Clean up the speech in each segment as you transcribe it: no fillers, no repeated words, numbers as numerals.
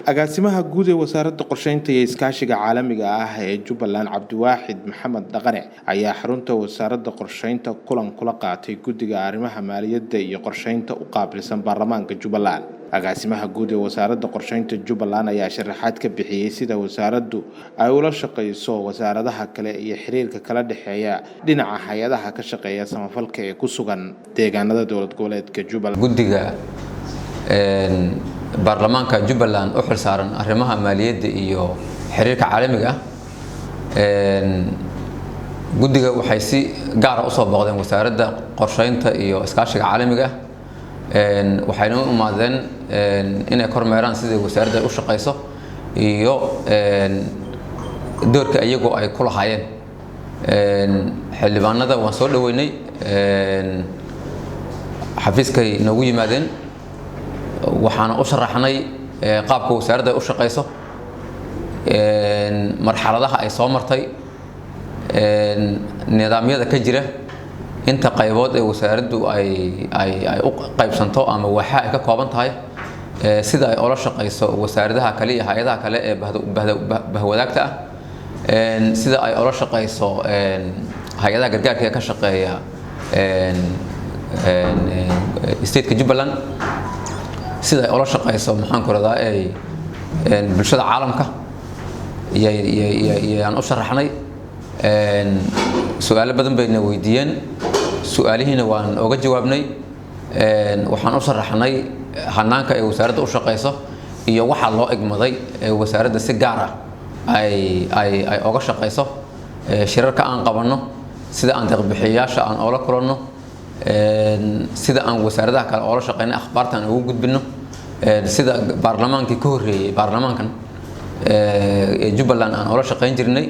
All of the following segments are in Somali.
agaasimaha guud ee wasaaradda qorsheynta iyo iskaashiga caalamiga ah ee Jubbaland Cabdiwaaxid Maxamed Dhaqane ayaa xarunta wasaaradda qorsheynta kulan kula qaatay guddiga arrimaha maaliyadda iyo qorsheynta u qaabilsan baarlamaanka Jubbaland. agaasimaha guud ee wasaaradda qorsheynta Jubbaland ayaa sharaxaad ka bixiyay sida wasaaraddu ay ula shaqeyso wasaaradaha kale iyo xiriirka kala dhaxeeya dhinaca hay'adaha ka shaqeeya samafalka ee ku sugan deegaanada dowlad goboleedka Jubbaland. guddiga baarlamaanka Jubbaland u xilsaaran arrimaha maaliyadda iyo xiriirka caalamiga guddiga waxay si gaar ah u soo booqdeen wasaaradda qorsheynta iyo iskaashiga caalamiga waxayna u imaadeen inay kormeeraan sidii wasaaradda u shaqeyso iyo doorka iyagu ay ku lahaayeen xildhibaanada waan soo dhaweynay xafiiskay noogu yimaadeen waxaana u sharaxnay qaabka wasaaradda u shaqeyso marxaladaha ay soo martay nidaamyada ka jira inta qaybood ee wasaaraddu ay u qaybsanto ama waxa ay ka kooban tahay sida ay ula shaqeyso wasaaradaha kale iyo hay'adaha kale ee bahwadaagta sida ay ula shaqeyso hay'adaha gargaarka ee ka shaqeeya state-ka Jubbaland sida ay ula shaqeyso maxaan ku radaa bulshada caalamka aan u sharaxnay su'aalo badan bayna weydiiyeen su'aalihiina waan uga jawaabnay waxaan u sharaxnay hanaanka ay wasaaradda u shaqeyso iyo waxa loo igmaday wasaaradda si gaar ah ay uga shaqeyso shirarka aan qabanno sida aan deeq-bixiyayaasha aan oola kulanno sida aan wasaaradaha kale oola shaqeynay akhbaarta aan ugu gudbino sida baarlamaankii ka horreeyay baarlamaankan Jubbaland aan oola shaqeyn jirnay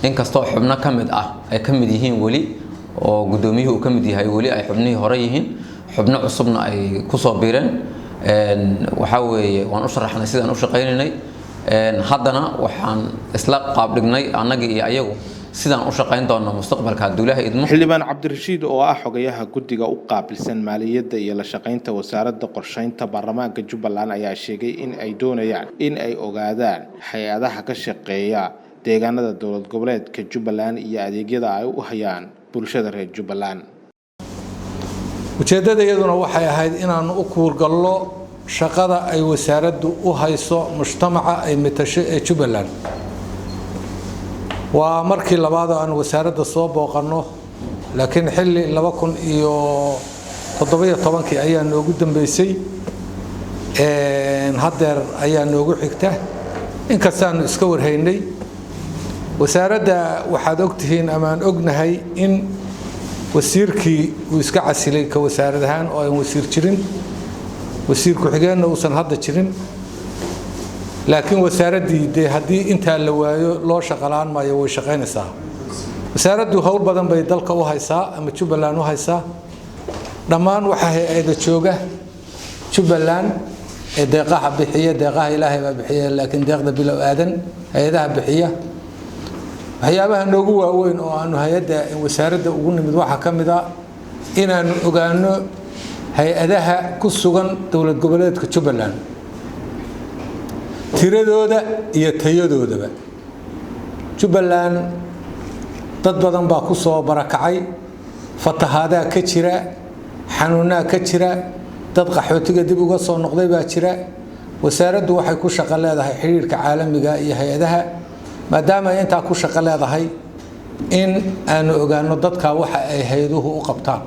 inkastoo xubno ka mid ah ay ka mid yihiin wali oo gudoomiyuhu ka mid yahay wali ay xubnihii hore yihiin xubno cusubna ay ku soo biireen waxa weeye waan u sharaxnay sidaan u shaqeynaynay haddana waxaan isla qaab dhignay annaga iyo ayagu sidaan u shaqeyn doono mustaqbalka Abdullaahi idmo. xildhibaan Cabdirashiid oo ah xogayaha guddiga u qaabilsan maaliyadda iyo la shaqeynta wasaaradda qorsheynta baarlamaanka Jubbaland ayaa sheegay in ay doonayaan in ay ogaadaan hay'adaha ka shaqeeya deegaanada dowlad goboleedka Jubbaland iyo adeegyada ay u hayaan bulshada reer Jubbaland. ujeedada iyaduna waxay ahayd inaan u kuurgallo shaqada ay wasaaraddu u hayso mujtamaca ay matasho ee Jubbaland. waa markii labaad oo aan wasaaradda soo booqanno laakiin xilli 2017 ayaa noogu dambeysay haddeer ayaa noogu xigta inkastaanu iska warhaynay wasaaradda waxaad ogtihiin ama aan ognahay in wasiirkii uu iska casilay ka wasaarad ahaan oo aan wasiir jirin wasiir ku-xigeenna uusan hadda jirin laakiin wasaaraddii dee haddii intaa la waayo loo shaqalaan maayo way shaqaynaysaa wasaaraddu howl badan bay dalka u haysaa ama Jubbaland u haysaa dhammaan waxa hay'ada jooga Jubbaland ee deeqaha bixiya deeqaha Ilaahay baa bixiya laakiin deeqda bilow aadan hay'adaha bixiya waxyaabaha noogu waaweyn oo aanu hay'adda wasaaradda ugu nimid waxa ka mid ah inaan ogaano hay'adaha ku sugan dowlad goboleedka Jubbaland tiradooda iyo tayadoodaba. Jubbaland dad badan baa ku soo barakacay fatahaada ka jira xanuunaa ka jira dad qaxootiga dib uga soo noqday baa jira wasaaraddu waxay ku shaqo leedahay xiriirka caalamiga iyo hay'adaha maadaama ay intaa ku shaqo leedahay in aanu ogaano dadka waxa ay hay'aduhu u qabtaan.